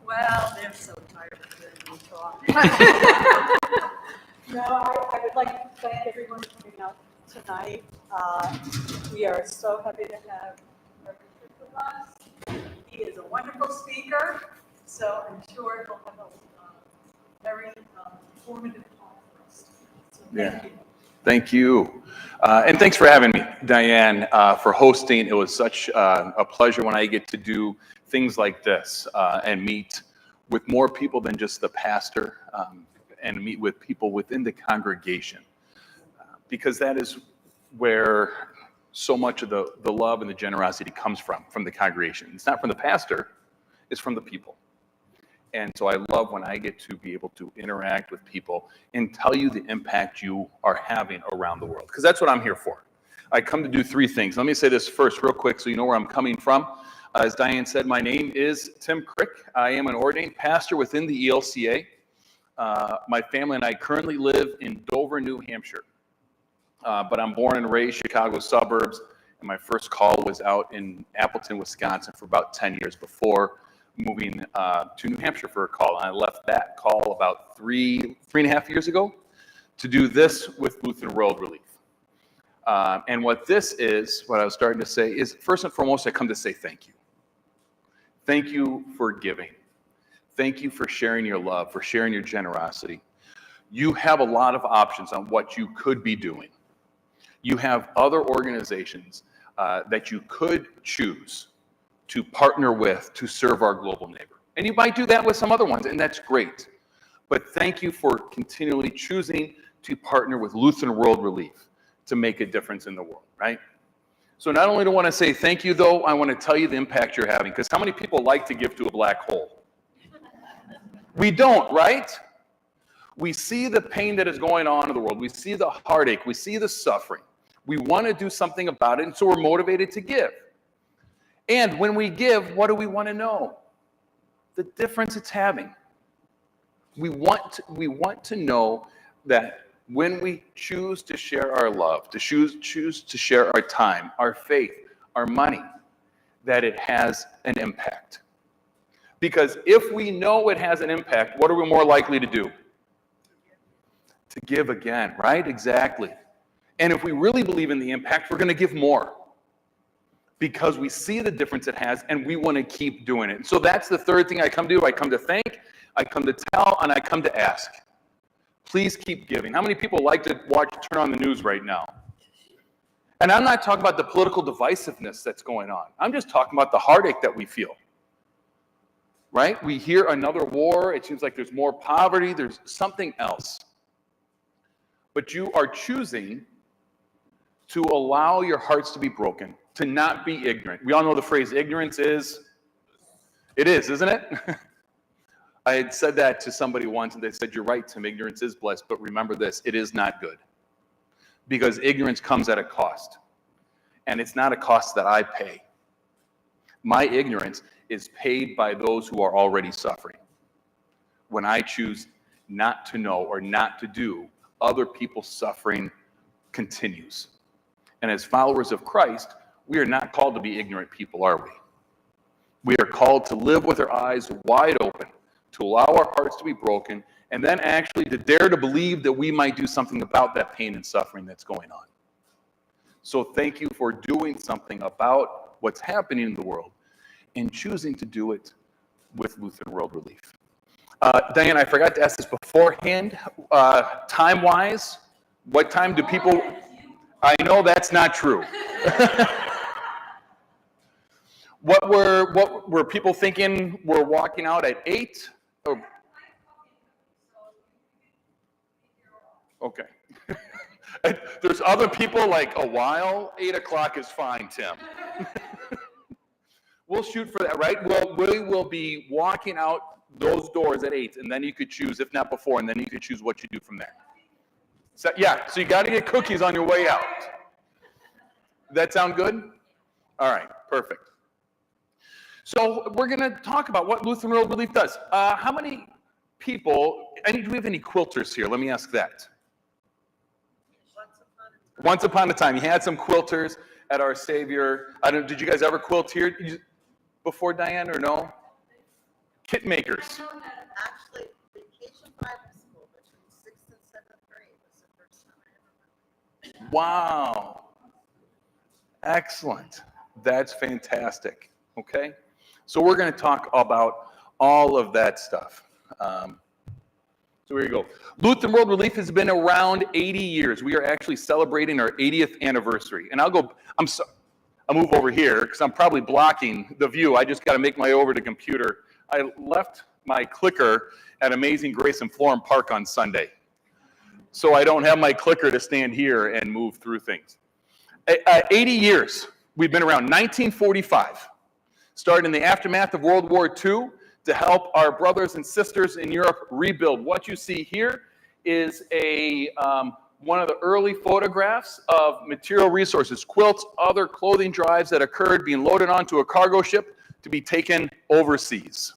Well, they're so tired of hearing me talk. No, I would like to thank everyone for coming out tonight. We are so happy to have Krick with us. He is a wonderful speaker, so I'm sure he'll have a very informative talk for us. So thank you. Thank you. And thanks for having me, Diane, for hosting. It was such a pleasure when I get to do things like this and meet with more people than just the pastor and meet with people within the congregation. Because that is where so much of the love and the generosity comes from the congregation. It's not from the pastor, it's from the people. And so I love when I get to be able to interact with people and tell you the impact you are having around the world. Because that's what I'm here for. I come to do three things. Let me say this first real quick so you know where I'm coming from. As Diane said, my name is Tim Krick. I am an ordained pastor within the ELCA. My family and I currently live in Dover, New Hampshire. But I'm born and raised Chicago suburbs. And my first call was out in Appleton, Wisconsin for about 10 years before moving to New Hampshire for a call. And I left that call about three and a half years ago to do this with Lutheran World Relief. And what this is, what I was starting to say, is first and foremost, I come to say thank you. Thank you for giving. Thank you for sharing your love, for sharing your generosity. You have a lot of options on what you could be doing. You have other organizations that you could choose to partner with to serve our global neighbor. And you might do that with some other ones, and that's great. But thank you for continually choosing to partner with Lutheran World Relief to make a difference in the world, right? So not only do I want to say thank you, though, I want to tell you the impact you're having, because how many people like to give to a black hole? We don't, right? We see the pain that is going on in the world. We see the heartache. We see the suffering. We want to do something about it, and so we're motivated to give. And when we give, what do we want to know? The difference it's having. We want to know that when we choose to share our love, to choose to share our time, our faith, our money, that it has an impact. Because if we know it has an impact, what are we more likely to do? To give again, right? Exactly. And if we really believe in the impact, we're going to give more. Because we see the difference it has, and we want to keep doing it. So that's the third thing I come to do. I come to thank, I come to tell, and I come to ask. Please keep giving. How many people like to turn on the news right now? And I'm not talking about the political divisiveness that's going on. I'm just talking about the heartache that we feel. Right? We hear another war. It seems like there's more poverty. There's something else. But you are choosing to allow your hearts to be broken, to not be ignorant. We all know the phrase ignorance is, it is, isn't it? I had said that to somebody once, and they said, you're right, Tim, ignorance is blessed, but remember this, it is not good. Because ignorance comes at a cost. And it's not a cost that I pay. My ignorance is paid by those who are already suffering. When I choose not to know or not to do, other people's suffering continues. And as followers of Christ, we are not called to be ignorant people, are we? We are called to live with our eyes wide open, to allow our hearts to be broken, and then actually to dare to believe that we might do something about that pain and suffering that's going on. So thank you for doing something about what's happening in the world and choosing to do it with Lutheran World Relief. Diane, I forgot to ask this beforehand. Time-wise, what time do people... I know that's not true. What were people thinking? We're walking out at 8? Oh. Okay. There's other people like a while. 8 o'clock is fine, Tim. We'll shoot for that, right? We will be walking out those doors at 8, and then you could choose, if not before, and then you could choose what you do from there. So you got to get cookies on your way out. That sound good? All right, perfect. So we're going to talk about what Lutheran World Relief does. How many people, do we have any quilters here? Let me ask that. Once upon a time, you had some quilters at Our Savior. Did you guys ever quilt here before, Diane, or no? Kit makers. I know that actually Vacation Bible School between 6th and 7th grade was the first time I ever went. Wow. Excellent. That's fantastic. Okay. So we're going to talk about all of that stuff. So here you go. Lutheran World Relief has been around 80 years. We are actually celebrating our 80th anniversary. And I'll move over here because I'm probably blocking the view. I just got to make my way over to computer. I left my clicker at Amazing Grace in Florham Park on Sunday. So I don't have my clicker to stand here and move through things. 80 years. We've been around 1945. Started in the aftermath of World War II to help our brothers and sisters in Europe rebuild. What you see here is one of the early photographs of material resources, quilts, other clothing drives that occurred being loaded onto a cargo ship to be taken overseas.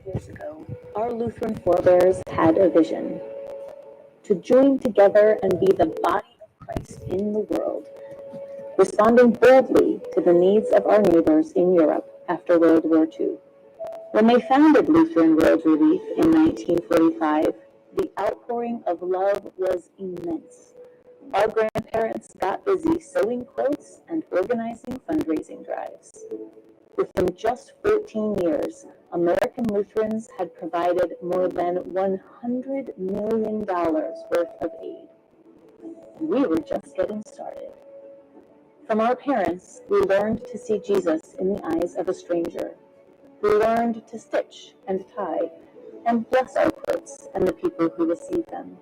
Years ago, our Lutheran forebears had a vision: to join together and be the body of Christ in the world, responding boldly to the needs of our neighbors in Europe after World War II. When they founded Lutheran World Relief in 1945, the outpouring of love was immense. Our grandparents got busy sewing quilts and organizing fundraising drives. Within just 14 years, American Lutherans had provided more than $100 million worth of aid. We were just getting started. From our parents, we learned to see Jesus in the eyes of a stranger. We learned to stitch and tie and bless our quilts and the people who receive them.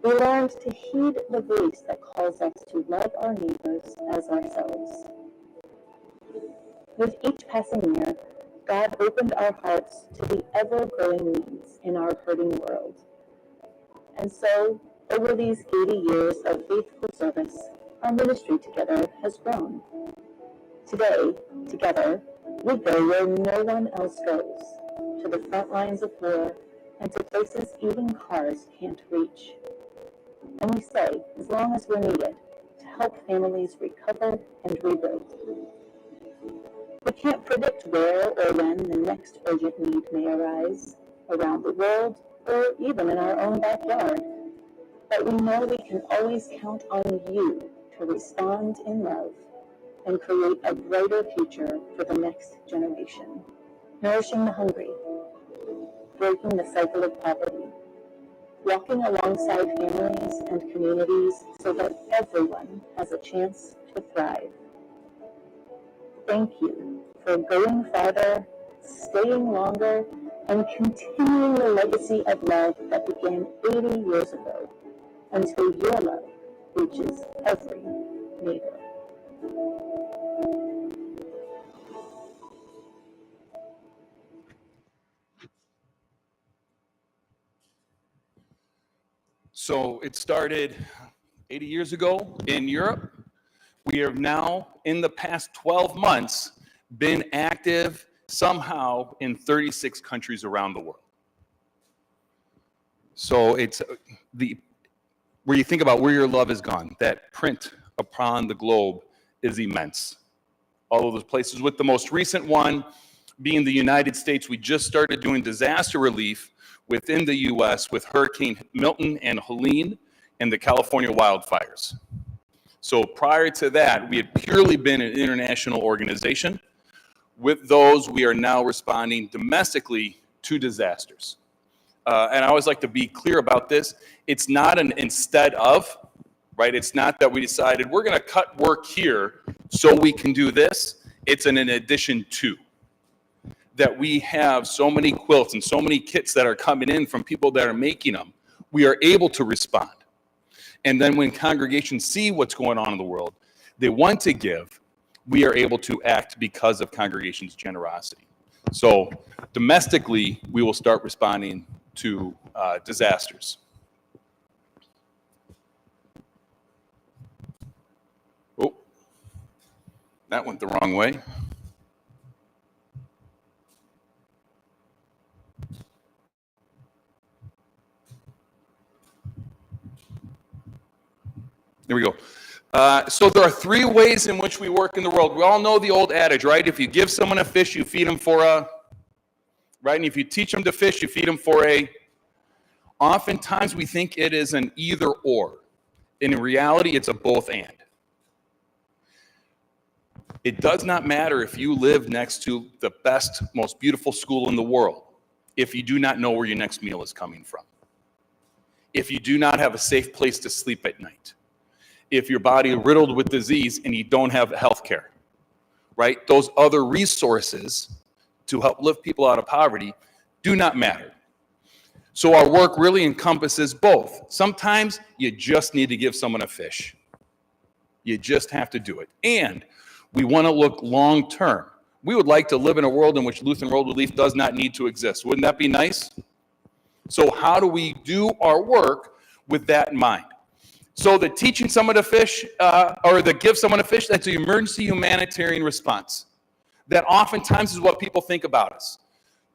We learned to heed the voice that calls us to love our neighbors as ourselves. With each passing year, God opened our hearts to the ever-growing needs in our hurting world. And so, over these 80 years of faithful service, our ministry together has grown. Today, together, we go where no one else goes, to the front lines of war and to places even cars can't reach. And we stay as long as we're needed to help families recover and rebuild. We can't predict where or when the next urgent need may arise, around the world or even in our own backyard. But we know we can always count on you to respond in love and create a brighter future for the next generation, nourishing the hungry, breaking the cycle of poverty, walking alongside families and communities so that everyone has a chance to thrive. Thank you for going farther, staying longer, and continuing the legacy of love that began 80 years ago until your love reaches every neighbor. So it started 80 years ago in Europe. We have now, in the past 12 months, been active somehow in 36 countries around the world. So it's where you think about where your love has gone, that print upon the globe is immense. All of those places, with the most recent one being the United States, we just started doing disaster relief within the U.S. with Hurricane Milton and Helene and the California wildfires. So prior to that, we had purely been an international organization. With those, we are now responding domestically to disasters. And I always like to be clear about this. It's not an instead of, right? It's not that we decided we're going to cut work here so we can do this. It's an in addition to. That we have so many quilts and so many kits that are coming in from people that are making them, we are able to respond. And then when congregations see what's going on in the world, they want to give, we are able to act because of congregations' generosity. So domestically, we will start responding to disasters. Oh, that went the wrong way. There we go. So there are three ways in which we work in the world. We all know the old adage, right? If you give someone a fish, you feed them for a, right? And if you teach them to fish, you feed them for a. Oftentimes we think it is an either or. And in reality, it's a both and. It does not matter if you live next to the best, most beautiful school in the world if you do not know where your next meal is coming from. If you do not have a safe place to sleep at night. If your body is riddled with disease and you don't have health care, right? Those other resources to help lift people out of poverty do not matter. So our work really encompasses both. Sometimes you just need to give someone a fish. You just have to do it. And we want to look long term. We would like to live in a world in which Lutheran World Relief does not need to exist. Wouldn't that be nice? So how do we do our work with that in mind? So the teaching someone to fish, or the give someone a fish, that's the emergency humanitarian response. That oftentimes is what people think about us.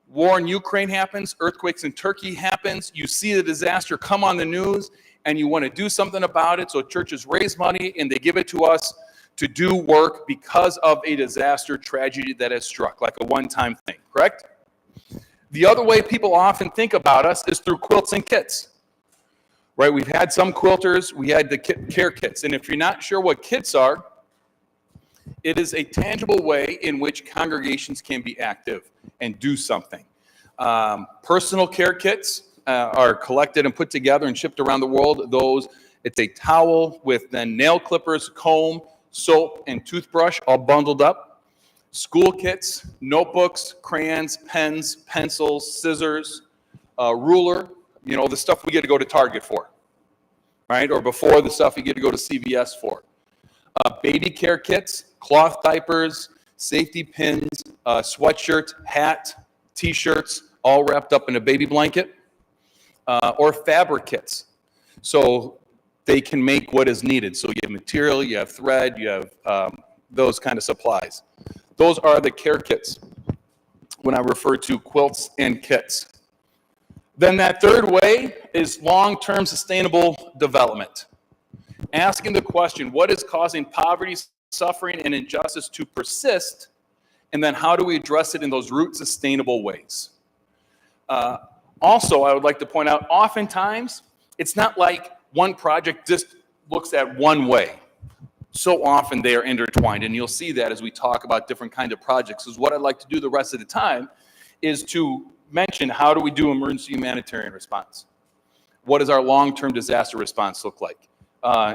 War in Ukraine happens, earthquakes in Turkey happens, you see the disaster come on the news, and you want to do something about it, so churches raise money and they give it to us to do work because of a disaster, tragedy that has struck, like a one-time thing, correct? The other way people often think about us is through quilts and kits. Right, we've had some quilters, we had the care kits, and if you're not sure what kits are, it is a tangible way in which congregations can be active and do something. Personal care kits are collected and put together and shipped around the world. It's a towel with then nail clippers, comb, soap, and toothbrush all bundled up. School kits, notebooks, crayons, pens, pencils, scissors, ruler, you know, the stuff we get to go to Target for, right? Or before, the stuff you get to go to CVS for. Baby care kits, cloth diapers, safety pins, sweatshirt, hat, t-shirts, all wrapped up in a baby blanket, or fabric kits. So they can make what is needed. So you have material, you have thread, you have those kind of supplies. Those are the care kits when I refer to quilts and kits. Then that third way is long-term sustainable development. Asking the question, what is causing poverty, suffering, and injustice to persist? And then how do we address it in those root sustainable ways? Also, I would like to point out, oftentimes, it's not like one project just looks at one way. So often they are intertwined, and you'll see that as we talk about different kinds of projects. Because what I'd like to do the rest of the time is to mention, how do we do emergency humanitarian response? What does our long-term disaster response look like?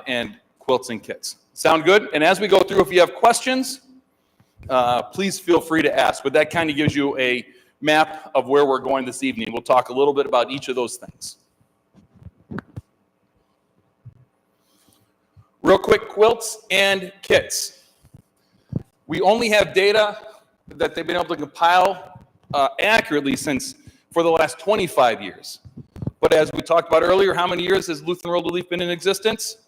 And quilts and kits. Sound good? And as we go through, if you have questions, please feel free to ask. But that kind of gives you a map of where we're going this evening. We'll talk a little bit about each of those things. Real quick, quilts and kits. We only have data that they've been able to compile accurately for the last 25 years. But as we talked about earlier, how many years has Lutheran World Relief been in existence?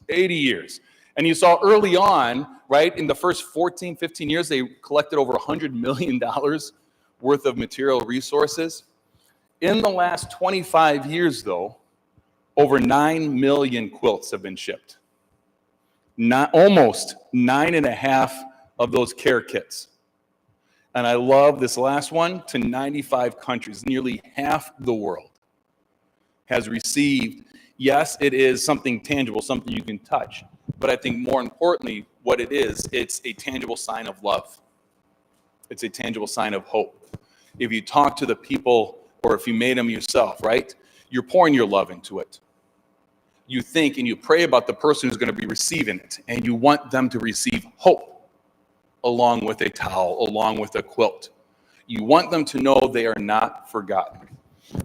80 years. And you saw early on, right, in the first 14, 15 years, they collected over $100 million worth of material resources. In the last 25 years, though, over 9 million quilts have been shipped. Almost 9.5 of those care kits. And I love this last one, to 95 countries. Nearly half the world has received. Yes, it is something tangible, something you can touch. But I think more importantly, what it is, it's a tangible sign of love. It's a tangible sign of hope. If you talk to the people, or if you made them yourself, right? You're pouring your love into it. You think and you pray about the person who's going to be receiving it, and you want them to receive hope along with a towel, along with a quilt. You want them to know they are not forgotten.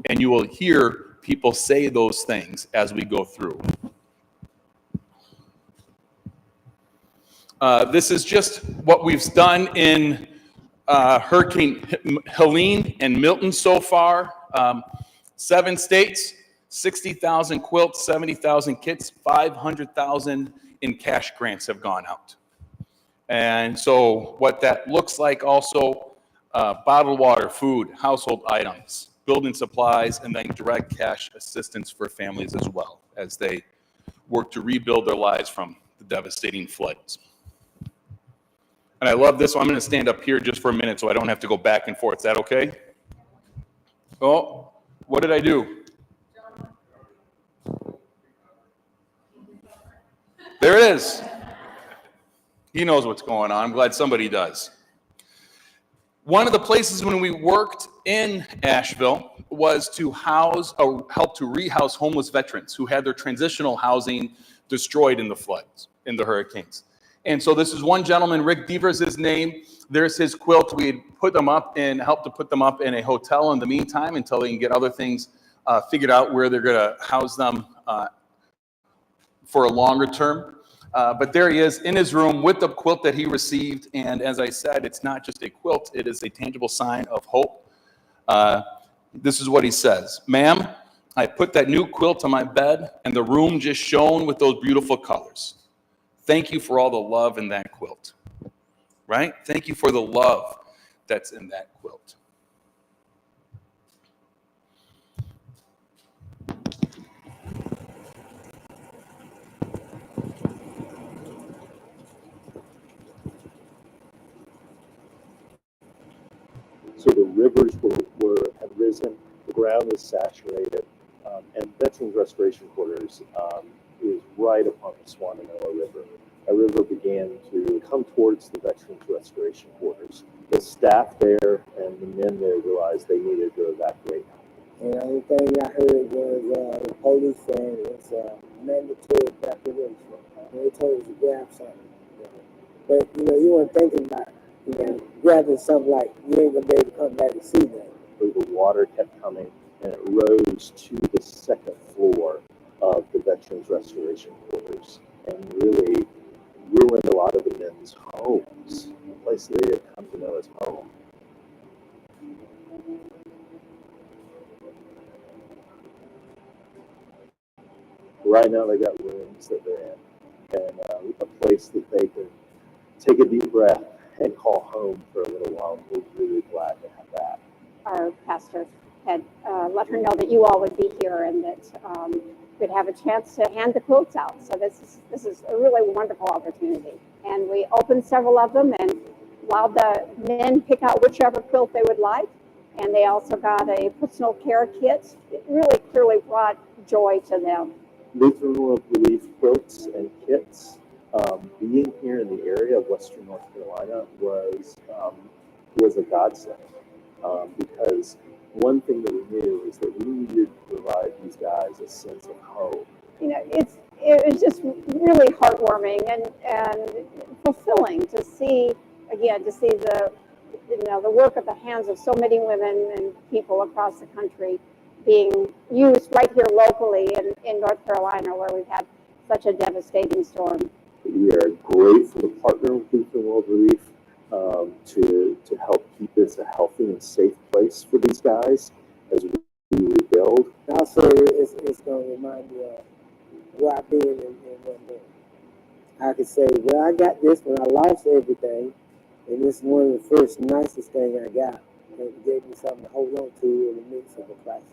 And you will hear people say those things as we go through. This is just what we've done in Hurricane Helene and Milton so far. 7 states, 60,000 quilts, 70,000 kits, 500,000 in cash grants have gone out. And so what that looks like also, bottled water, food, household items, building supplies, and then direct cash assistance for families as well as they worked to rebuild their lives from the devastating floods. And I love this, so I'm going to stand up here just for a minute so I don't have to go back and forth. Is that okay? Oh, what did I do? There it is. He knows what's going on. I'm glad somebody does. One of the places when we worked in Asheville was to house or help to rehouse homeless veterans who had their transitional housing destroyed in the floods, in the hurricanes. And so this is one gentleman, Rick Devers, his name. There's his quilt. We had put them up and helped to put them up in a hotel in the meantime until they can get other things figured out where they're going to house them for a longer term. But there he is in his room with the quilt that he received. And as I said, it's not just a quilt, it is a tangible sign of hope. This is what he says. Ma'am, I put that new quilt on my bed and the room just shone with those beautiful colors. Thank you for all the love in that quilt. Right? Thank you for the love that's in that quilt. So the rivers had risen, the ground is saturated, and Veterans Restoration Quarters is right upon the Swananoa River. A river began to come towards the Veterans Restoration Quarters. The staff there and the men there realized they needed to evacuate. And the only thing I heard was the police saying it's a mandatory evacuation. And they told us to grab something. But, you weren't thinking about, grabbing something like you ain't going to be able to come back and see that. The water kept coming, and it rose to the second floor of the Veterans Restoration Quarters and really ruined a lot of the men's homes, the place they had come to know as home. Right now they got rooms that they're in and a place that they can take a deep breath and call home for a little while. We're really glad to have that. Our pastor had let her know that you all would be here and that we'd have a chance to hand the quilts out. So this is a really wonderful opportunity. And we opened several of them and allowed the men pick out whichever quilt they would like. And they also got a personal care kit. It really clearly brought joy to them. Lutheran World Relief quilts and kits. Being here in the area of Western North Carolina was a godsend because one thing that we knew is that we needed to provide these guys a sense of hope. It was just really heartwarming and fulfilling to see the the work of the hands of so many women and people across the country being used right here locally in North Carolina, where we've had such a devastating storm. We are grateful to partner with Lutheran World Relief to help keep this a healthy and safe place for these guys as we rebuild. Also, it's going to remind me of where I've been in one day. I could say, well, I got this when I lost everything, and this is one of the first nicest things I got. And it gave me something to hold on to in the midst of a crisis.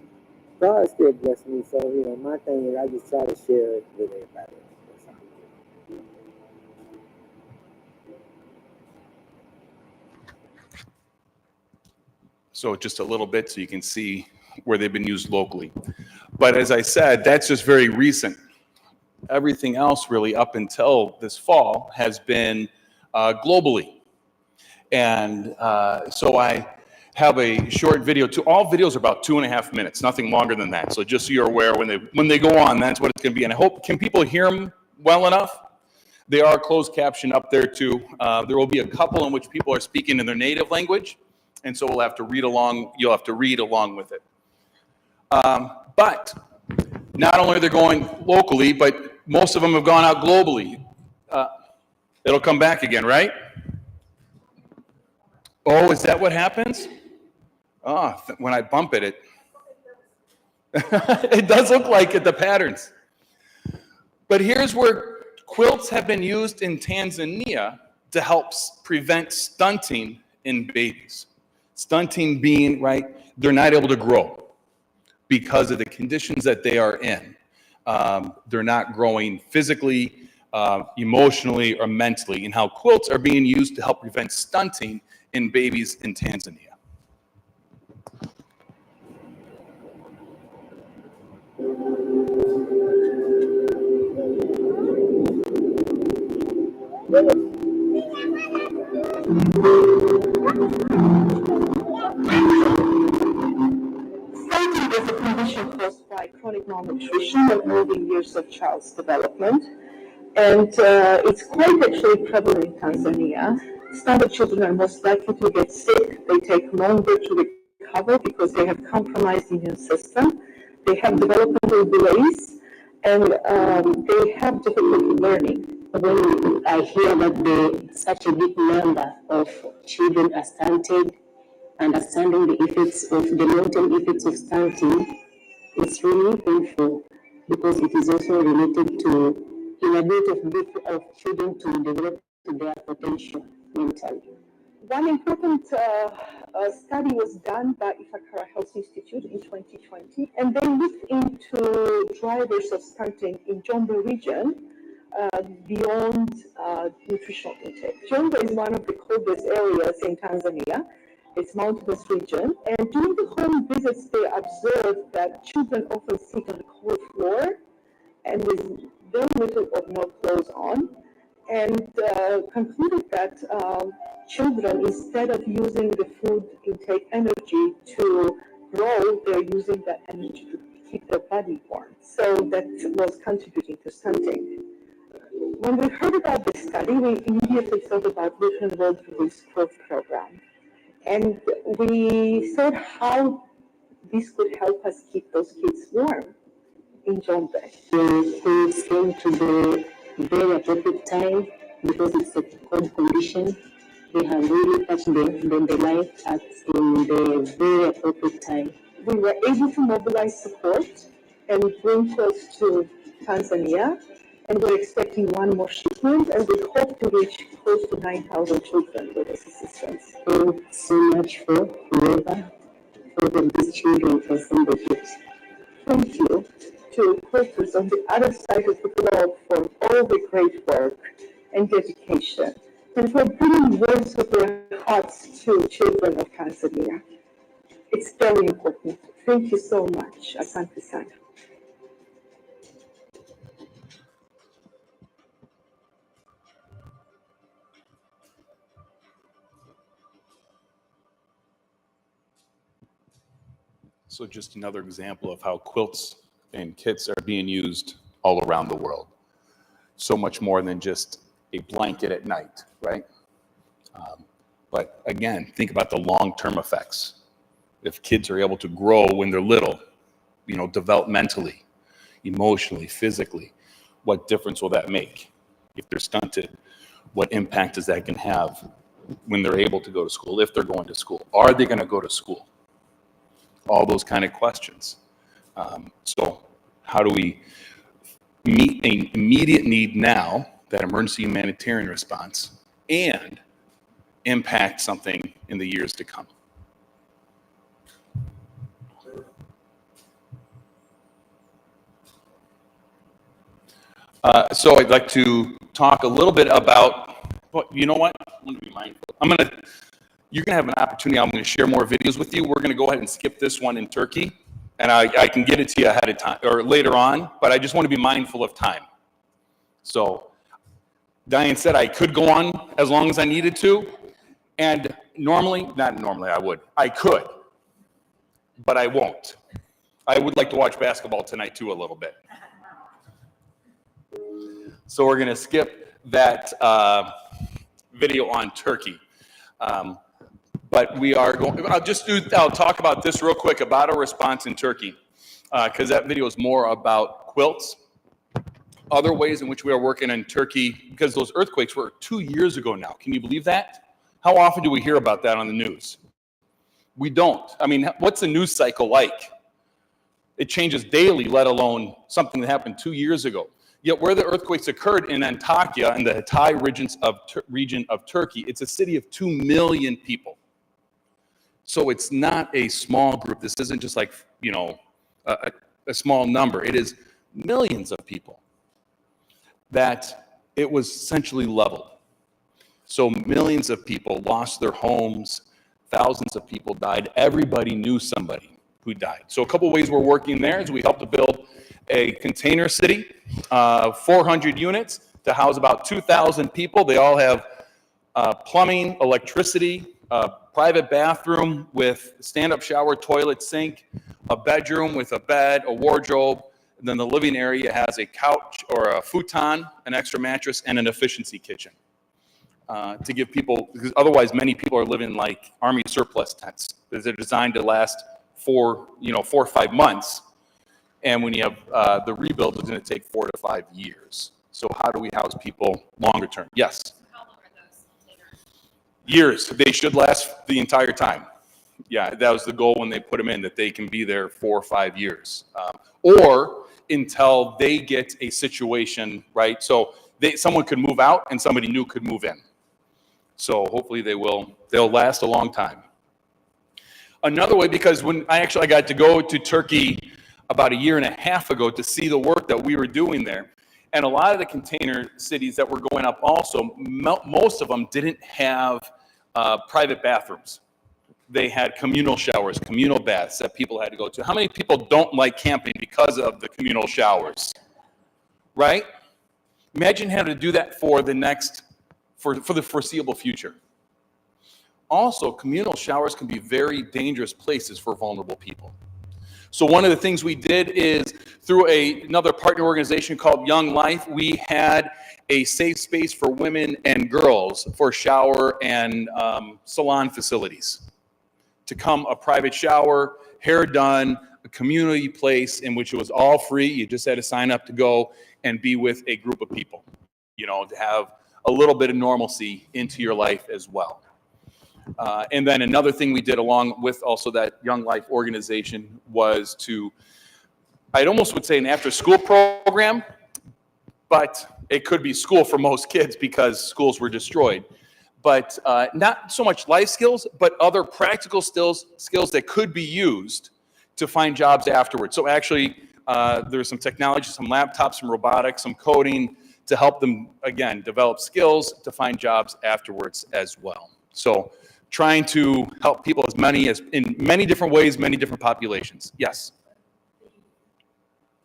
God still blessed me, so, my thing is I just try to share it with everybody. So just a little bit so you can see where they've been used locally. But as I said, that's just very recent. Everything else really up until this fall has been globally. And so I have a short video. All videos are about 2.5 minutes, nothing longer than that. So just so you're aware, when they go on, that's what it's going to be. And I hope, can people hear them well enough? They are closed caption up there too. There will be a couple in which people are speaking in their native language. And so we'll have to read along, you'll have to read along with it. But not only are they going locally, but most of them have gone out globally. It'll come back again, right? Oh, is that what happens? Oh, when I bump it, it does look like it, the patterns. But here's where quilts have been used in Tanzania to help prevent stunting in babies. Stunting being, right, they're not able to grow because of the conditions that they are in. they're not growing physically, emotionally, or mentally, and how quilts are being used to help prevent stunting in babies in Tanzania. Stunting is a condition caused by chronic malnutrition and early years of child's development. And it's quite actually prevalent in Tanzania. Stunted children are most likely to get sick. They take longer to recover because they have compromised immune system. They have developmental delays, and they have difficulty learning. When I hear that such a big number of children are stunted, understanding the effects of the long-term effects of stunting, it's really painful because it is also related to inability of children to develop to their potential mentally. One important study was done by Ifakara Health Institute in 2020, and they looked into drivers of stunting in Jombe region beyond nutritional intake. Jombe is one of the coldest areas in Tanzania. It's mountainous region, and during the home visits, they observed that children often sit on the cold floor and with very little or no clothes on, and concluded that children, instead of using the food intake energy to grow, they're using that energy to keep their body warm. So that was contributing to stunting. When we heard about this study, we immediately thought about Lutheran World Release Growth Program. And we thought how this could help us keep those kids warm in Jombe. The things came to the very appropriate time because it's a cold condition. They have really touched the life at in the very appropriate time. We were able to mobilize support and bring clothes to Tanzania, and we're expecting one more shipment, and we hope to reach close to 9,000 children with this assistance. Thanks so much for whoever, for these children from the kids. Thank you to quilters on the other side of the globe for all the great work and dedication, and for bringing words of their hearts to children of Tanzania. It's very important. Thank you so much. Asante sana. So just another example of how quilts and kits are being used all around the world. So much more than just a blanket at night, right? But again, think about the long-term effects. If kids are able to grow when they're little, developmentally, emotionally, physically, what difference will that make? If they're stunted, what impact does that can have when they're able to go to school, if they're going to school? Are they going to go to school? All those kind of questions. So how do we meet an immediate need now, that emergency humanitarian response, and impact something in the years to come? So I'd like to talk a little bit about, well, you know what? I'm going to be mindful. You're going to have an opportunity. I'm going to share more videos with you. We're going to go ahead and skip this one in Turkey, and I can get it to you ahead of time or later on, but I just want to be mindful of time. So Diane said I could go on as long as I needed to, and I could, but I won't. I would like to watch basketball tonight too a little bit. So we're going to skip that video on Turkey. But we are going, I'll talk about this real quick about a response in Turkey, because that video is more about quilts. Other ways in which we are working in Turkey, because those earthquakes were 2 years ago now. Can you believe that? How often do we hear about that on the news? We don't. I mean, what's the news cycle like? It changes daily, let alone something that happened 2 years ago. Yet where the earthquakes occurred in Antakya, in the Hatay region of Turkey, it's a city of 2 million people. So it's not a small group. This isn't just like, a small number. It is millions of people, that it was essentially leveled. So millions of people lost their homes, thousands of people died. Everybody knew somebody who died. So a couple ways we're working there is we helped to build a container city, 400 units to house about 2,000 people. They all have plumbing, electricity, a private bathroom with stand-up shower, toilet, sink, a bedroom with a bed, a wardrobe, and then the living area has a couch or a futon, an extra mattress, and an efficiency kitchen. To give people, because otherwise many people are living like Army surplus tents. They're designed to last 4 or 5 months. And when you have the rebuild, it's going to take 4 to 5 years. So how do we house people longer term? Yes? How long are those containers? Years. They should last the entire time. Yeah, that was the goal when they put them in, that they can be there 4 or 5 years. Or until they get a situation, right? So someone could move out and somebody new could move in. So hopefully they'll last a long time. Another way, because when I got to go to Turkey about 1.5 years ago to see the work that we were doing there. And a lot of the container cities that were going up also, most of them didn't have private bathrooms. They had communal showers, communal baths that people had to go to. How many people don't like camping because of the communal showers? Right? Imagine having to do that for the foreseeable future. Also, communal showers can be very dangerous places for vulnerable people. So one of the things we did is through another partner organization called Young Life, we had a safe space for women and girls for shower and salon facilities. To come a private shower, hair done, a community place in which it was all free. You just had to sign up to go and be with a group of people, to have a little bit of normalcy into your life as well. And then another thing we did along with also that Young Life organization was I'd almost would say an after-school program, but it could be school for most kids because schools were destroyed. But not so much life skills, but other practical skills that could be used to find jobs afterwards. So actually, there's some technology, some laptops, some robotics, some coding to help them, again, develop skills to find jobs afterwards as well. So trying to help people in many different ways, many different populations. Yes?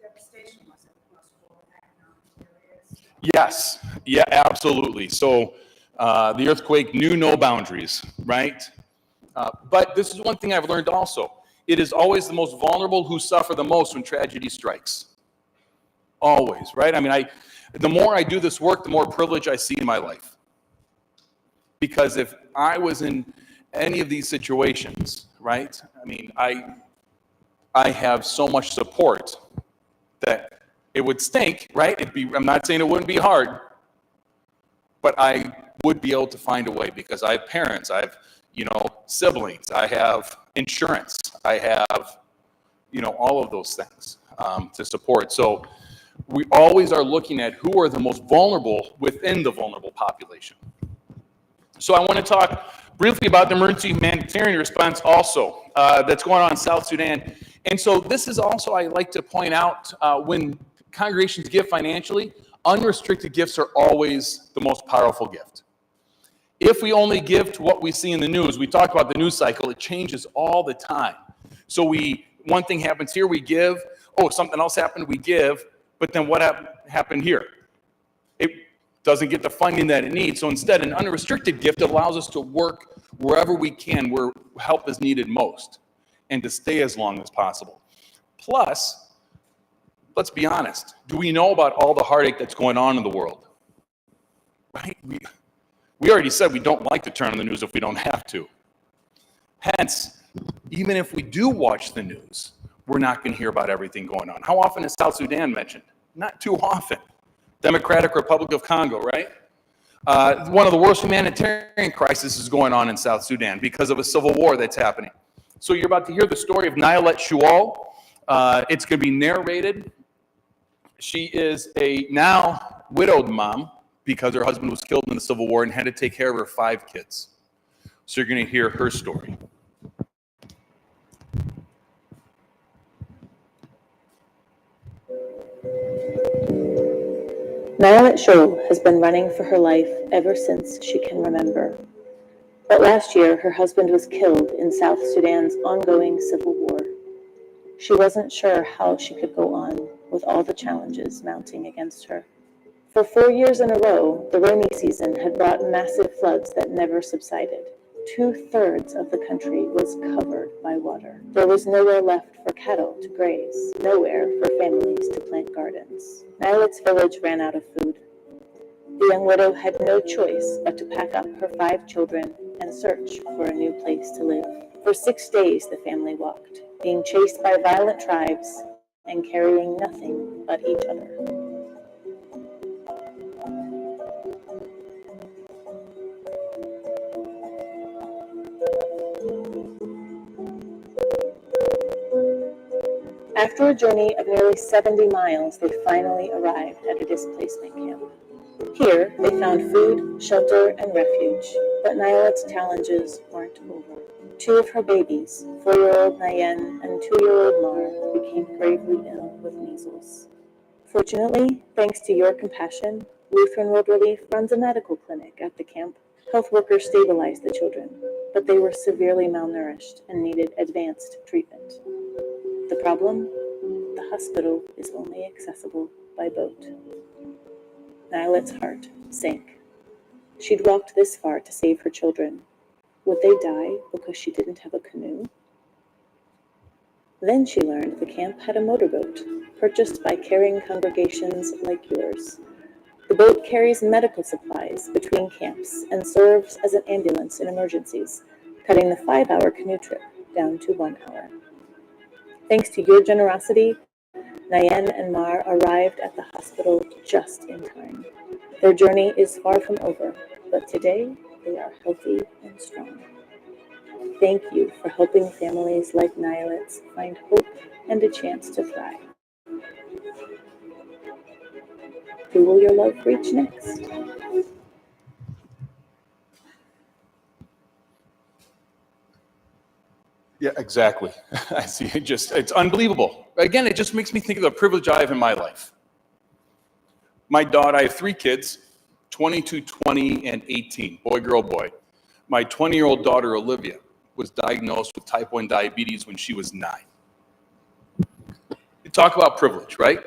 Devastation was in the most rural economic areas. Yes, yeah, absolutely. So the earthquake knew no boundaries, right? But this is one thing I've learned also. It is always the most vulnerable who suffer the most when tragedy strikes. Always, right? I mean, the more I do this work, the more privilege I see in my life. Because if I was in any of these situations, right? I mean, I have so much support that it would stink, right? I'm not saying it wouldn't be hard, but I would be able to find a way because I have parents, I have, siblings, I have insurance, I have, all of those things to support. So we always are looking at who are the most vulnerable within the vulnerable population. So I want to talk briefly about the emergency humanitarian response also that's going on in South Sudan. And so this is also, I like to point out, when congregations give financially, unrestricted gifts are always the most powerful gift. If we only give to what we see in the news, we talk about the news cycle, it changes all the time. So one thing happens here, we give, something else happened, we give, but then what happened here? It doesn't get the funding that it needs. So instead, an unrestricted gift allows us to work wherever we can, where help is needed most, and to stay as long as possible. Plus, let's be honest, do we know about all the heartache that's going on in the world? Right? We already said we don't like to turn on the news if we don't have to. Hence, even if we do watch the news, we're not going to hear about everything going on. How often is South Sudan mentioned? Not too often. Democratic Republic of Congo, right? One of the worst humanitarian crises is going on in South Sudan because of a civil war that's happening. So you're about to hear the story of Nialet Shual. It's going to be narrated. She is a now widowed mom because her husband was killed in the civil war and had to take care of her 5 kids. So you're going to hear her story. Nicolette Scholl has been running for her life ever since she can remember. But last year, her husband was killed in South Sudan's ongoing civil war. She wasn't sure how she could go on with all the challenges mounting against her. For 4 years in a row, the rainy season had brought massive floods that never subsided. 2/3 of the country was covered by water. There was nowhere left for cattle to graze, nowhere for families to plant gardens. Nicolette's village ran out of food. The young widow had no choice but to pack up her 5 children and search for a new place to live. For 6 days the family walked, being chased by violent tribes and carrying nothing but each other. After a journey of nearly 70 miles, they finally arrived at a displacement camp. Here, they found food, shelter, and refuge, but Nicolette's challenges weren't over. 2 of her babies, 4-year-old Nayen and 2-year-old Mar, became gravely ill with measles. Fortunately, thanks to your compassion, Lutheran World Relief runs a medical clinic at the camp. Health workers stabilized the children, but they were severely malnourished and needed advanced treatment. The problem? The hospital is only accessible by boat. Nicolette's heart sank. She'd walked this far to save her children. Would they die because she didn't have a canoe? Then she learned the camp had a motorboat, purchased by caring congregations like yours. The boat carries medical supplies between camps and serves as an ambulance in emergencies, cutting the 5-hour canoe trip down to 1 hour. Thanks to your generosity, Nayen and Mar arrived at the hospital just in time. Their journey is far from over, but today they are healthy and strong. Thank you for helping families like Nicolette's find hope and a chance to thrive. Who will your love reach next? Yeah, exactly. I see. It's unbelievable. Again, it just makes me think of the privilege I have in my life. My daughter, I have 3 kids, 22, 20, and 18, boy, girl, boy. My 20-year-old daughter, Olivia, was diagnosed with type 1 diabetes when she was 9. You talk about privilege, right?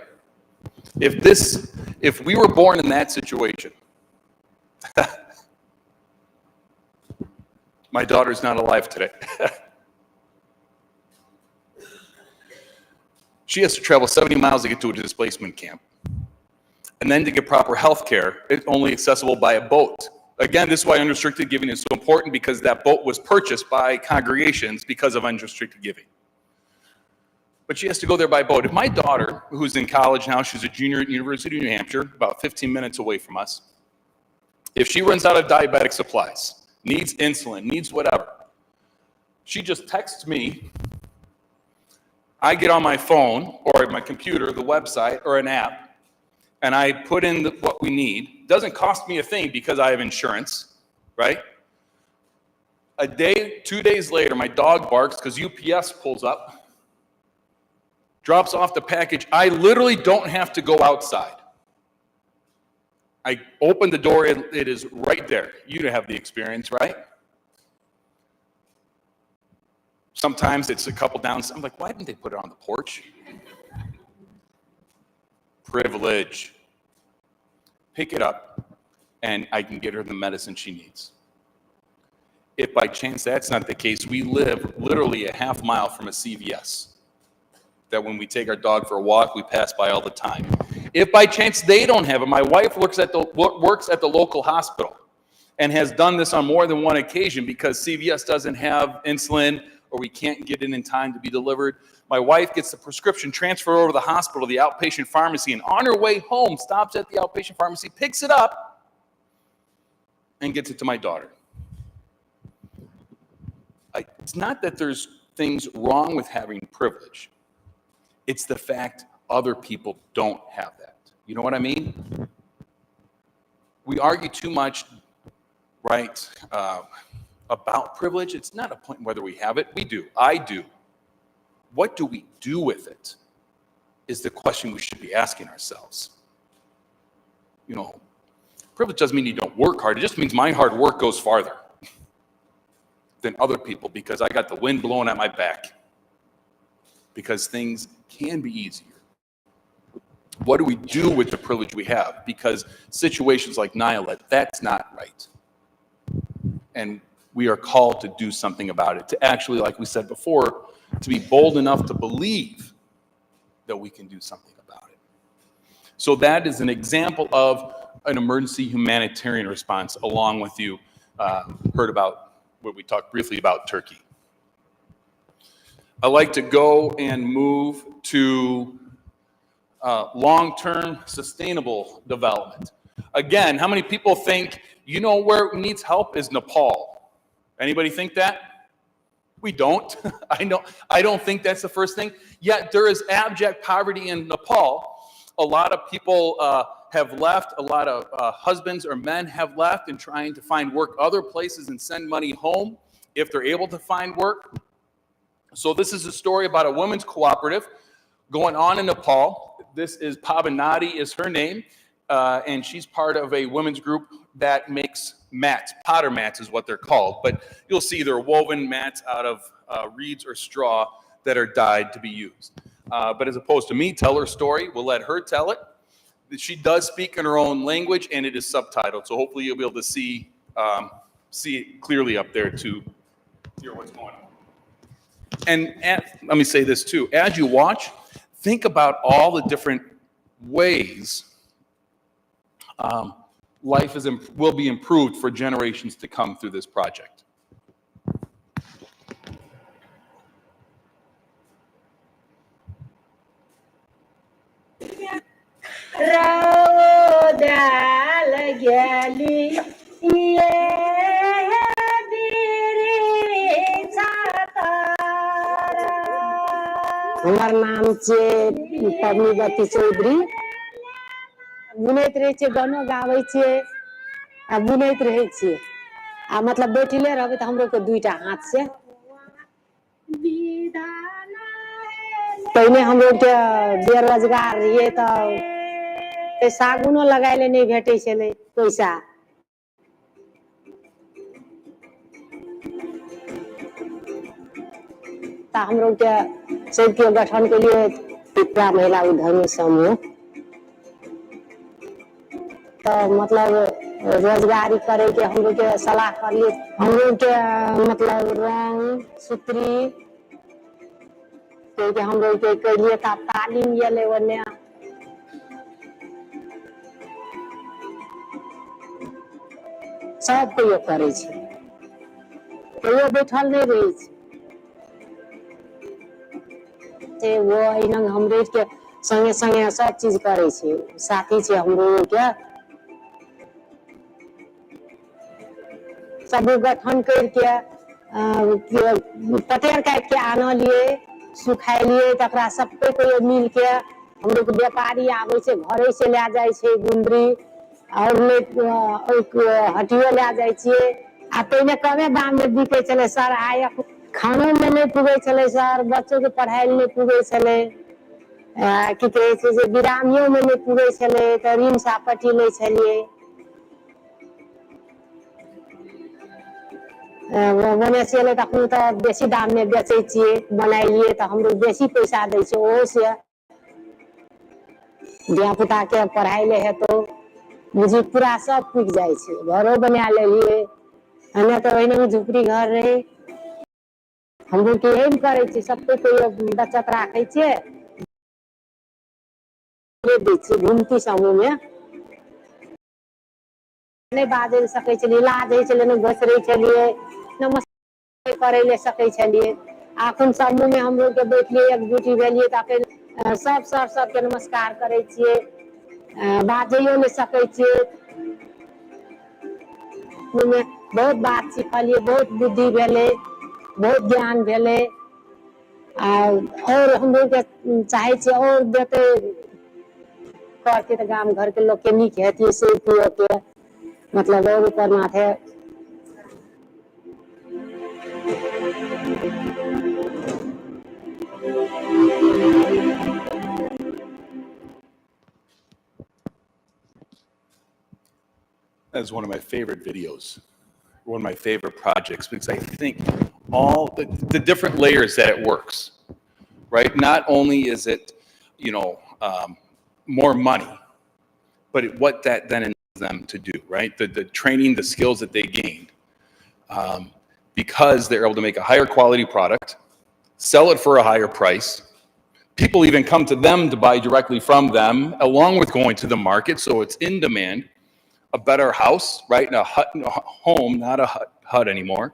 If we were born in that situation, my daughter's not alive today. She has to travel 70 miles to get to a displacement camp. And then to get proper health care, it's only accessible by a boat. Again, this is why unrestricted giving is so important, because that boat was purchased by congregations because of unrestricted giving. But she has to go there by boat. If my daughter, who's in college now, she's a junior at University of New Hampshire, about 15 minutes away from us, if she runs out of diabetic supplies, needs insulin, needs whatever, she just texts me. I get on my phone or my computer, the website or an app, and I put in what we need. Doesn't cost me a thing because I have insurance, right? A day, 2 days later, my dog barks because UPS pulls up, drops off the package. I literally don't have to go outside. I open the door, it is right there. You have the experience, right? Sometimes it's a couple down. I'm like, why didn't they put it on the porch? Privilege. Pick it up, and I can get her the medicine she needs. If by chance that's not the case, we live literally a half mile from a CVS that when we take our dog for a walk, we pass by all the time. If by chance they don't have it, my wife works at the local hospital and has done this on more than one occasion because CVS doesn't have insulin or we can't get it in time to be delivered. My wife gets the prescription transferred over to the hospital, the outpatient pharmacy, and on her way home, stops at the outpatient pharmacy, picks it up, and gets it to my daughter. It's not that there's things wrong with having privilege. It's the fact other people don't have that. You know what I mean? We argue too much, right, about privilege. It's not a point whether we have it. We do. I do. What do we do with it is the question we should be asking ourselves. privilege doesn't mean you don't work hard. It just means my hard work goes farther than other people because I got the wind blowing at my back. Because things can be easier. What do we do with the privilege we have? Because situations like Nyla, that's not right. And we are called to do something about it, to actually, like we said before, to be bold enough to believe that we can do something about it. So that is an example of an emergency humanitarian response, along with you heard about what we talked briefly about Turkey. I like to go and move to long-term sustainable development. Again, how many people think, where needs help is Nepal? Anybody think that? We don't. I don't think that's the first thing. Yet there is abject poverty in Nepal. A lot of people have left. A lot of husbands or men have left and trying to find work other places and send money home if they're able to find work. So this is a story about a women's cooperative going on in Nepal. This is Pavanati is her name, and she's part of a women's group that makes mats. Potter mats is what they're called, but you'll see they're woven mats out of reeds or straw that are dyed to be used. But as opposed to me tell her story, we'll let her tell it. She does speak in her own language, and it is subtitled, so hopefully you'll be able to see it clearly up there to hear what's going on. And let me say this too. As you watch, think about all the different ways life will be improved for generations to come through this project. हमार नाम छे पद्मीवती चौधरी बुनैत रहे छे गानो गाबै छे आ बुनैत रहे छे आ मतलब बैठले रहबे त हमरो के दुईटा हाथ से पहले हम लोग के बेरोजगार रहिए त सागुनो लगाइले नहीं भेटै छले पैसा त हम लोग के सबके गठन के लिए त्रिपुरा महिला उद्यमी समूह तो मतलब रोजगारी करे के हम लोग के सलाह कर लिए हम लोग के मतलब रंग सूत्री के हम लोग के लिए तालीम ये ओने सब को करे छे कोई बैठल नहीं रही छे वो इनंग हमरे के संगे संगे सब चीज करे छे साथी छे हमरो के सब गठन करके पटेर काट के आना लिए सुखाई लिए तकरा सब पे मिल के हम लोग व्यापारी आवे छे घरे से ले जाय छे गुंदरी और हटियो ले जाय छे आ पहले कमे दाम में बिके चले सर आय खानो में नहीं पुगे चले सर बच्चों के पढ़ाई में नहीं पुगे चले की कहे छे जे बिरामियों में नहीं पुगे चले त ऋण सापटी ले छलिए बने चले त हम त बेसी दाम में बेचे छिए बनाइए त हम लोग बेसी पैसा दे छे ओ से धिया पुता के पढ़ाई ले है तो मुझे पूरा सब पुग जाय छे घरो बना लेलिए हमें तो वही झुपड़ी घर रहे हम लोग के एम करे छे सब पे बचत राखे छे ये दे छे घूमती समूह में नहीं बाजे सके छलिए इलाज है छले न घसरे छलिए नमस्ते करे ले सके छलिए आखन समूह में हम लोग के बैठलिए एक जुटी भेलिए त सब के नमस्कार करे छिए बाजेयो ले सके छिए में बहुत बात सिखलिए बहुत बुद्धि भेले बहुत ज्ञान भेले और हम लोग के चाहे छे और देते करके तो गांव घर के लोग के नीक हेती से के मतलब और करना थे That is one of my favorite videos, one of my favorite projects, because I think all the different layers that it works, right? Not only is it, more money, but what that then enables them to do, right? The training, the skills that they gain, because they're able to make a higher quality product, sell it for a higher price. People even come to them to buy directly from them, along with going to the market, so it's in demand. A better house, right? A home, not a hut anymore.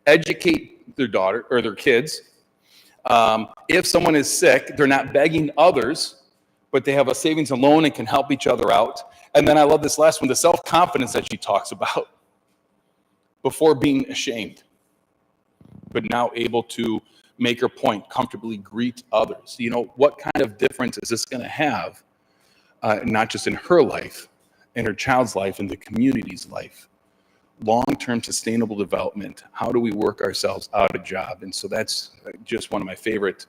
Educate their daughter or their kids. If someone is sick, they're not begging others, but they have a savings and loan and can help each other out. And then I love this last one, the self-confidence that she talks about. Before being ashamed, but now able to make her point, comfortably greet others. What kind of difference is this going to have, not just in her life, in her child's life, in the community's life? Long-term sustainable development. How do we work ourselves out of a job? And so that's just one of my favorite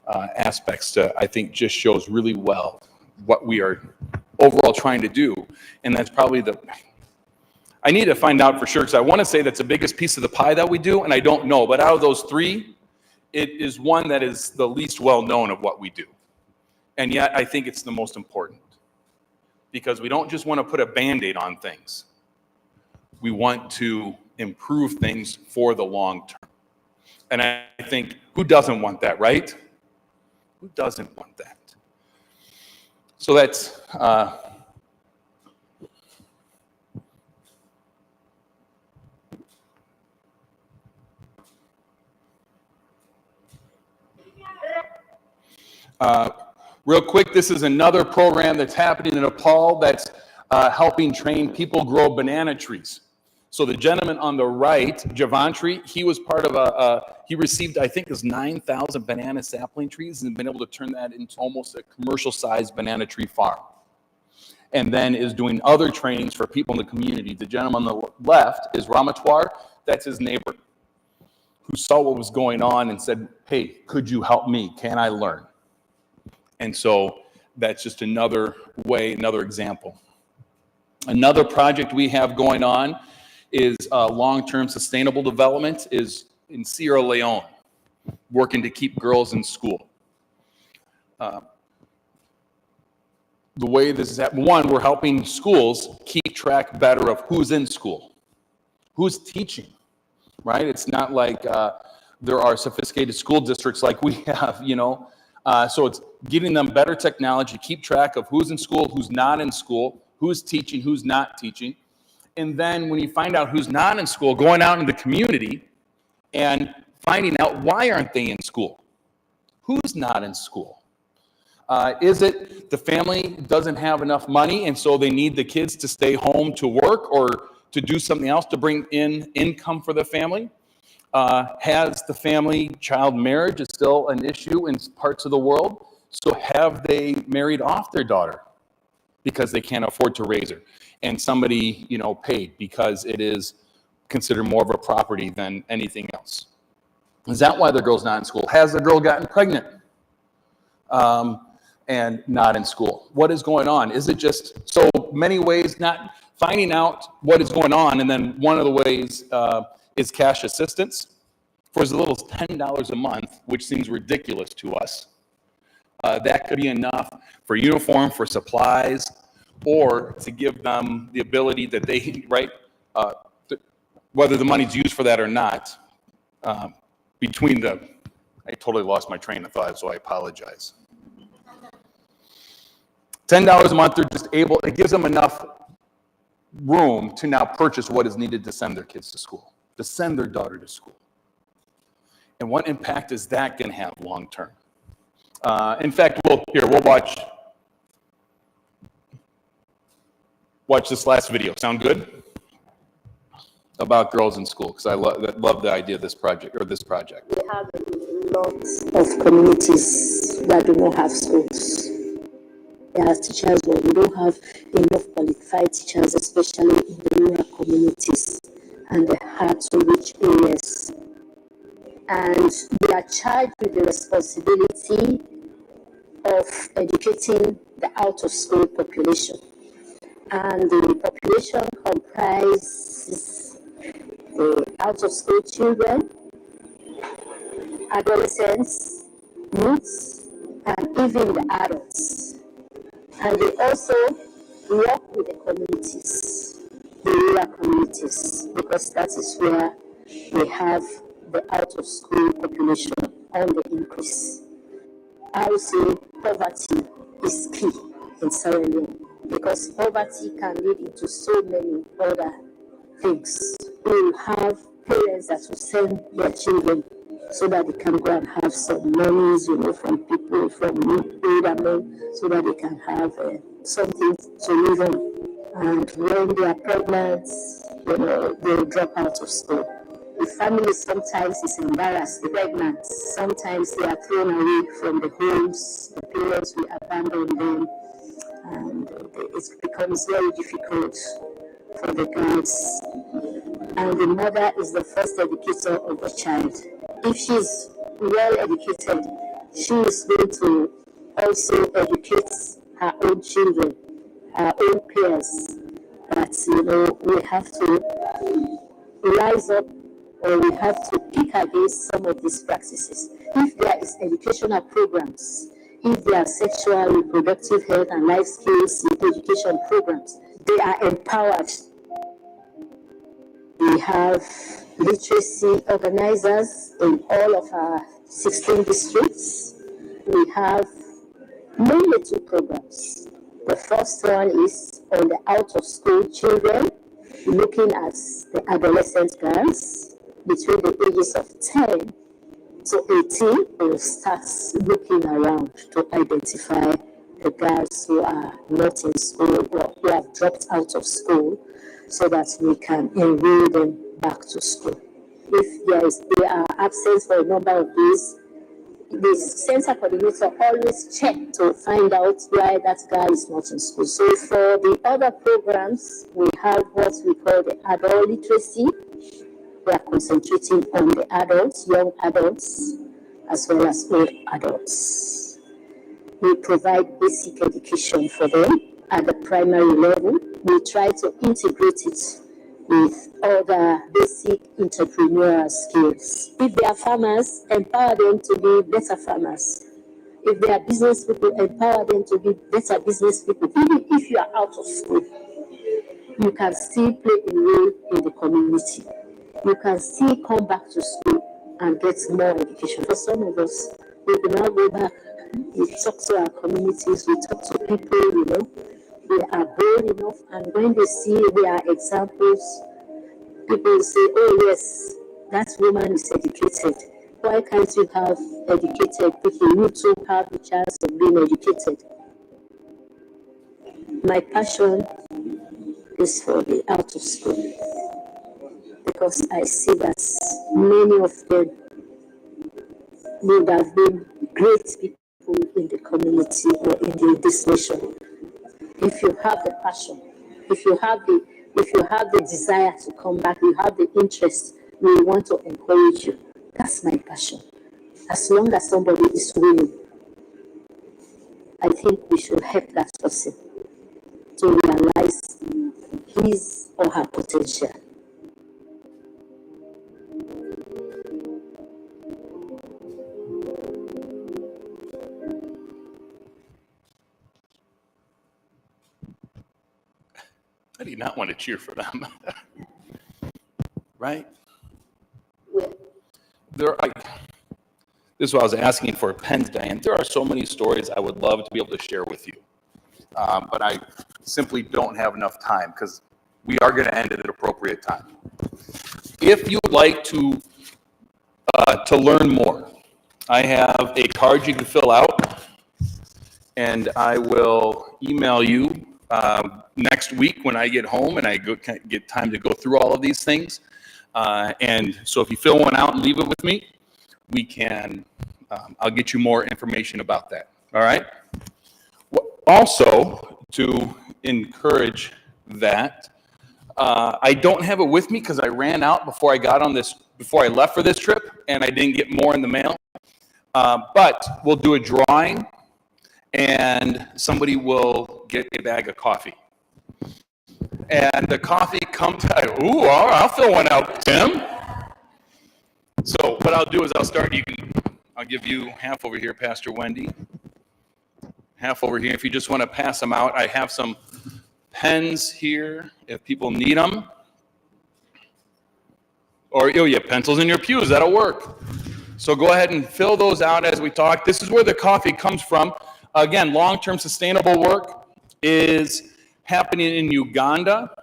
aspects to, I think, just shows really well what we are overall trying to do. And that's probably I need to find out for sure, because I want to say that's the biggest piece of the pie that we do, and I don't know. But out of those three, it is one that is the least well known of what we do. And yet I think it's the most important, because we don't just want to put a Band-Aid on things. We want to improve things for the long term. And I think, who doesn't want that, right? Who doesn't want that? So that's real quick, this is another program that's happening in Nepal that's helping train people grow banana trees. So the gentleman on the right, Javantri, he was part of he received, I think, his 9,000 banana sapling trees and been able to turn that into almost a commercial-sized banana tree farm. And then is doing other trainings for people in the community. The gentleman on the left is Ramatwar. That's his neighbor, who saw what was going on and said, hey, could you help me? Can I learn? And so that's just another way, another example. Another project we have going on is long-term sustainable development is in Sierra Leone, working to keep girls in school. The way this is happening, one, we're helping schools keep track better of who's in school, who's teaching, right? It's not like there are sophisticated school districts like we have, so it's giving them better technology, keep track of who's in school, who's not in school, who's teaching, who's not teaching. And then when you find out who's not in school, going out in the community and finding out why aren't they in school? Who's not in school? Is it the family doesn't have enough money and so they need the kids to stay home to work or to do something else to bring in income for the family? Has the family child marriage is still an issue in parts of the world? So have they married off their daughter because they can't afford to raise her? And somebody, paid because it is considered more of a property than anything else. Is that why the girl's not in school? Has the girl gotten pregnant and not in school? What is going on? Is it just so many ways not finding out what is going on? And then one of the ways is cash assistance for as little as $10 a month, which seems ridiculous to us. That could be enough for uniform, for supplies, or to give them the ability that they, right, whether the money's used for that or not, I totally lost my train of thought, so I apologize. $10 a month, they're just able, it gives them enough room to now purchase what is needed to send their kids to school, to send their daughter to school. And what impact is that going to have long term? In fact, we'll watch this last video. Sound good? About girls in school, because I love the idea of this project. We have lots of communities that do not have schools. There are teachers, but we don't have enough qualified teachers, especially in the rural communities and the hard-to-reach areas. And they are charged with the responsibility of educating the out-of-school population. And the population comprises the out-of-school children, adolescents, youths, and even the adults. And they also work with the communities, the rural communities, because that is where we have the out-of-school population on the increase. I would say poverty is key in Sierra Leone because poverty can lead into so many other things. We have parents that will send their children so that they can go and have some monies, from people, from older men, so that they can have something to live on. And when they are pregnant, they drop out of school. The family sometimes is embarrassed, pregnant. Sometimes they are thrown away from the homes. The parents will abandon them, and it becomes very difficult for the girls. And the mother is the first educator of the child. If she's well educated, she is going to also educate her own children, her own peers. But we have to rise up, or we have to kick against some of these practices. If there is educational programs, if there are sexual, reproductive health and life skills education programs, they are empowered. We have literacy organizers in all of our 16 districts. We have mainly two programs. The first one is on the out-of-school children, looking at the adolescent girls between the ages of 10 to 18. We'll start looking around to identify the girls who are not in school or who have dropped out of school, so that we can enroll them back to school. If they are absent for a number of days, the center coordinator always check to find out why that girl is not in school. So for the other programs, we have what we call the adult literacy. We are concentrating on the adults, young adults, as well as old adults. We provide basic education for them at the primary level. We try to integrate it with other basic entrepreneurial skills. If they are farmers, empower them to be better farmers. If they are business people, empower them to be better business people. Even if you are out of school, you can still play a role in the community. You can still come back to school and get more education. For some of us, we will now go back, we talk to our communities, we talk to people, they are bold enough, and when they see we are examples, people will say, oh yes, that woman is educated. Why can't you have educated people? You too have the chance of being educated. My passion is for the out of school, because I see that many of them would have been great people in the community or in this nation. If you have the passion, if you have the desire to come back, you have the interest, we want to encourage you. That's my passion. As long as somebody is willing, I think we should help that person to realize his or her potential. I do not want to cheer for them. Right? This is why I was asking for pens, Diane. There are so many stories I would love to be able to share with you. But I simply don't have enough time, because we are going to end at an appropriate time. If you'd like to learn more, I have a card you can fill out, and I will email you next week when I get home and I get time to go through all of these things. And so if you fill one out and leave it with me, we can, I'll get you more information about that. All right? Also, to encourage that, I don't have it with me because I ran out before I left for this trip, and I didn't get more in the mail. But we'll do a drawing, and somebody will get a bag of coffee. And the coffee comes, ooh, I'll fill one out, Tim. So what I'll do is I'll give you half over here, Pastor Wendy. Half over here. If you just want to pass them out, I have some pens here if people need them. Or, you have pencils in your pews, that'll work. So go ahead and fill those out as we talk. This is where the coffee comes from. Again, long-term sustainable work is happening in Uganda.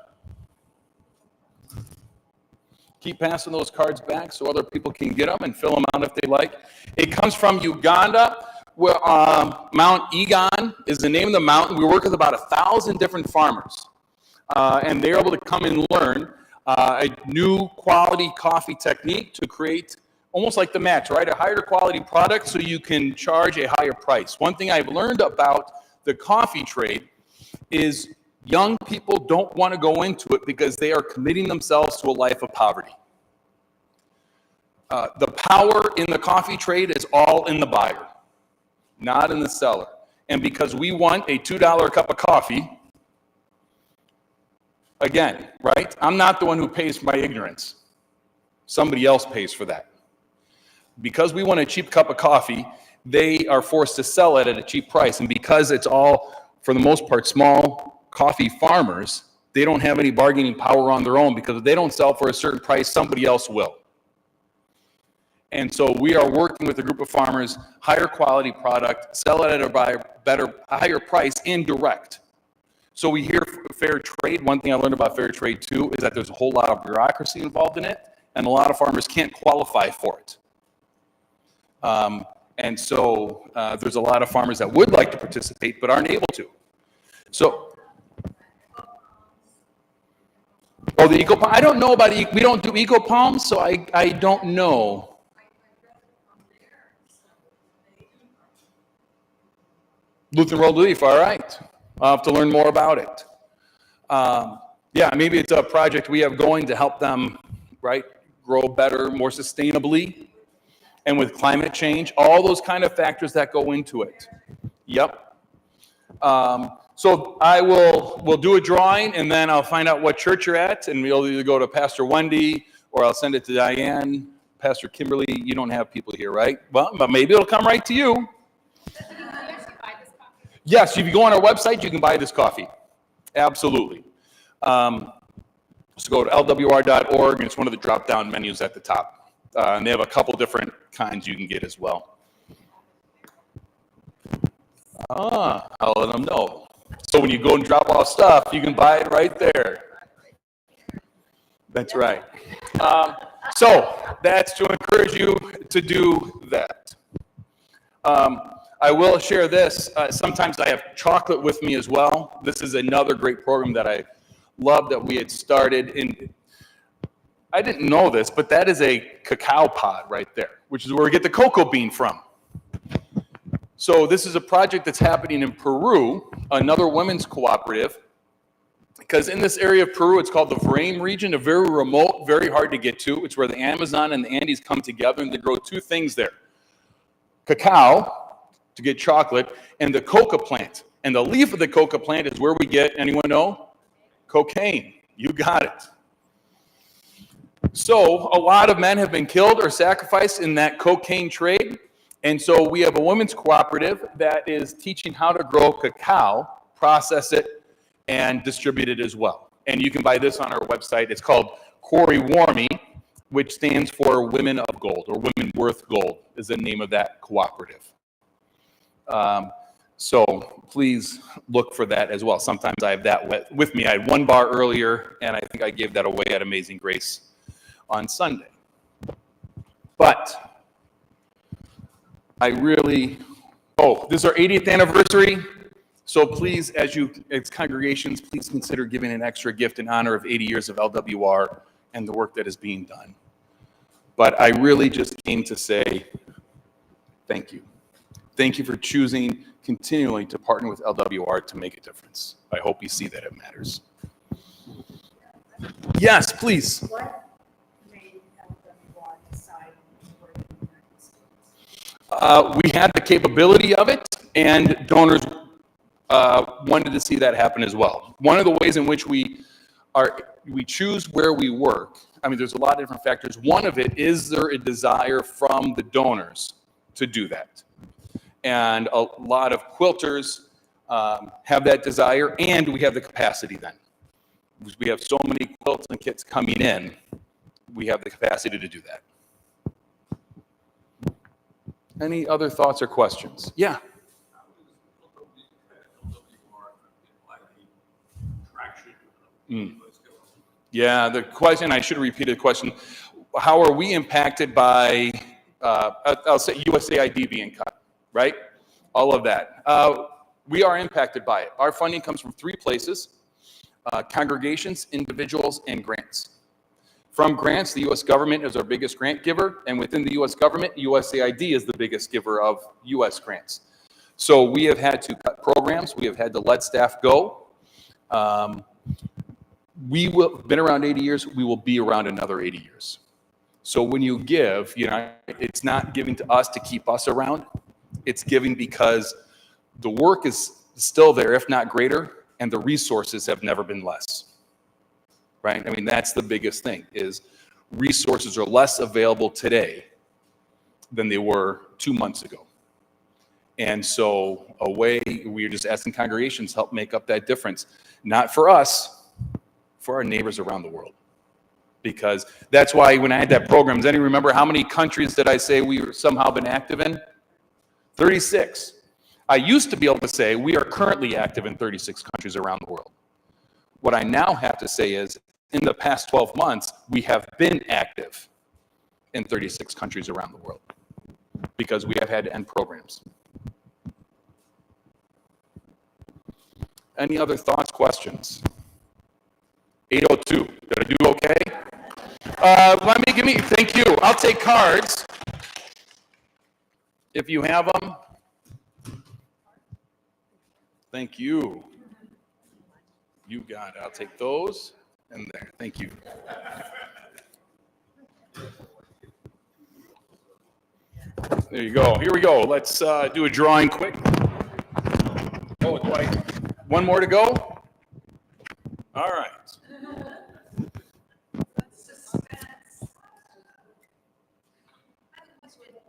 Keep passing those cards back so other people can get them and fill them out if they like. It comes from Uganda, where Mount Egon is the name of the mountain. We work with about 1,000 different farmers, and they're able to come and learn a new quality coffee technique to create almost like the match, right? A higher quality product so you can charge a higher price. One thing I've learned about the coffee trade is young people don't want to go into it because they are committing themselves to a life of poverty. The power in the coffee trade is all in the buyer, not in the seller. And because we want a $2 cup of coffee, again, right? I'm not the one who pays for my ignorance. Somebody else pays for that. Because we want a cheap cup of coffee, they are forced to sell it at a cheap price. And because it's all, for the most part, small coffee farmers, they don't have any bargaining power on their own, because if they don't sell for a certain price, somebody else will. And so we are working with a group of farmers, higher quality product, sell it at a higher price, indirect. So we hear fair trade. One thing I learned about fair trade too is that there's a whole lot of bureaucracy involved in it, and a lot of farmers can't qualify for it. And so there's a lot of farmers that would like to participate but aren't able to. So, the eco palm. I don't know about we don't do eco palms, so I don't know. Lutheran World Leaf. All right, I'll have to learn more about it. Yeah, maybe it's a project we have going to help them, right, grow better, more sustainably, and with climate change, all those kind of factors that go into it. Yep. So we'll do a drawing, and then I'll find out what church you're at, and we'll either go to Pastor Wendy, or I'll send it to Diane. Pastor Kimberly, you don't have people here, right? Well, but maybe it'll come right to you. Yes, if you go on our website, you can buy this coffee. Absolutely. So go to lwr.org, and it's one of the drop-down menus at the top. And they have a couple different kinds you can get as well. I'll let them know. So when you go and drop off stuff, you can buy it right there. That's right. So that's to encourage you to do that. I will share this. Sometimes I have chocolate with me as well. This is another great program that I love that we had started. And I didn't know this, but that is a cacao pod right there, which is where we get the cocoa bean from. So this is a project that's happening in Peru, another women's cooperative, because in this area of Peru, it's called the Vrame region, a very remote, very hard to get to. It's where the Amazon and the Andes come together, and they grow two things there. Cacao, to get chocolate, and the coca plant. And the leaf of the coca plant is where we get, anyone know? Cocaine. You got it. So a lot of men have been killed or sacrificed in that cocaine trade. And so we have a women's cooperative that is teaching how to grow cacao, process it, and distribute it as well. And you can buy this on our website. It's called Quarry Warmy, which stands for Women of Gold, or Women Worth Gold is the name of that cooperative. So please look for that as well. Sometimes I have that with me. I had one bar earlier, and I think I gave that away at Amazing Grace on Sunday. But I really, this is our 80th anniversary. So please, as congregations, please consider giving an extra gift in honor of 80 years of LWR and the work that is being done. But I really just came to say thank you. Thank you for choosing continually to partner with LWR to make a difference. I hope you see that it matters. Yes, please. What made LWR decide to work in the United States? We had the capability of it, and donors wanted to see that happen as well. One of the ways in which we we choose where we work. I mean, there's a lot of different factors. One of it, is there a desire from the donors to do that? And a lot of quilters have that desire, and we have the capacity then. We have so many quilts and kits coming in, we have the capacity to do that. Any other thoughts or questions? Yeah. Yeah, the question, I should have repeated the question. How are we impacted by, I'll say USAID being cut, right? All of that. We are impacted by it. Our funding comes from 3 places: congregations, individuals, and grants. From grants, the U.S. government is our biggest grant giver, and within the U.S. government, USAID is the biggest giver of U.S. grants. So we have had to cut programs. We have had to let staff go. We will been around 80 years. We will be around another 80 years. So when you give, it's not giving to us to keep us around. It's giving because the work is still there, if not greater, and the resources have never been less. Right? I mean, that's the biggest thing, is resources are less available today than they were 2 months ago. And so we're just asking congregations to help make up that difference. Not for us, for our neighbors around the world. Because that's why when I had that program, does anyone remember how many countries did I say we somehow been active in? 36. I used to be able to say we are currently active in 36 countries around the world. What I now have to say is, in the past 12 months, we have been active in 36 countries around the world because we have had to end programs. Any other thoughts, questions? 8:02. Did I do okay? Thank you. I'll take cards if you have them. Thank you. You got it. I'll take those and there. Thank you. There you go. Here we go. Let's do a drawing quick. Oh, one more to go? All right.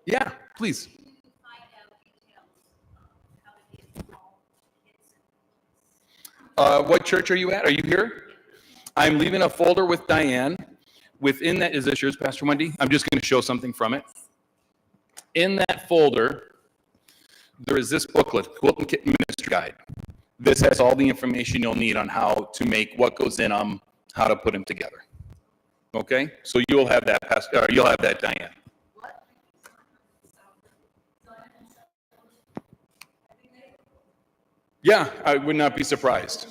Yeah, please. What church are you at? Are you here? I'm leaving a folder with Diane. Within that, is this yours, Pastor Wendy? I'm just going to show something from it. In that folder, there is this booklet, Quilt and Kit Ministry Guide. This has all the information you'll need on how to make what goes in them, how to put them together. Okay? So you'll have that, you'll have that, Diane. Yeah, I would not be surprised.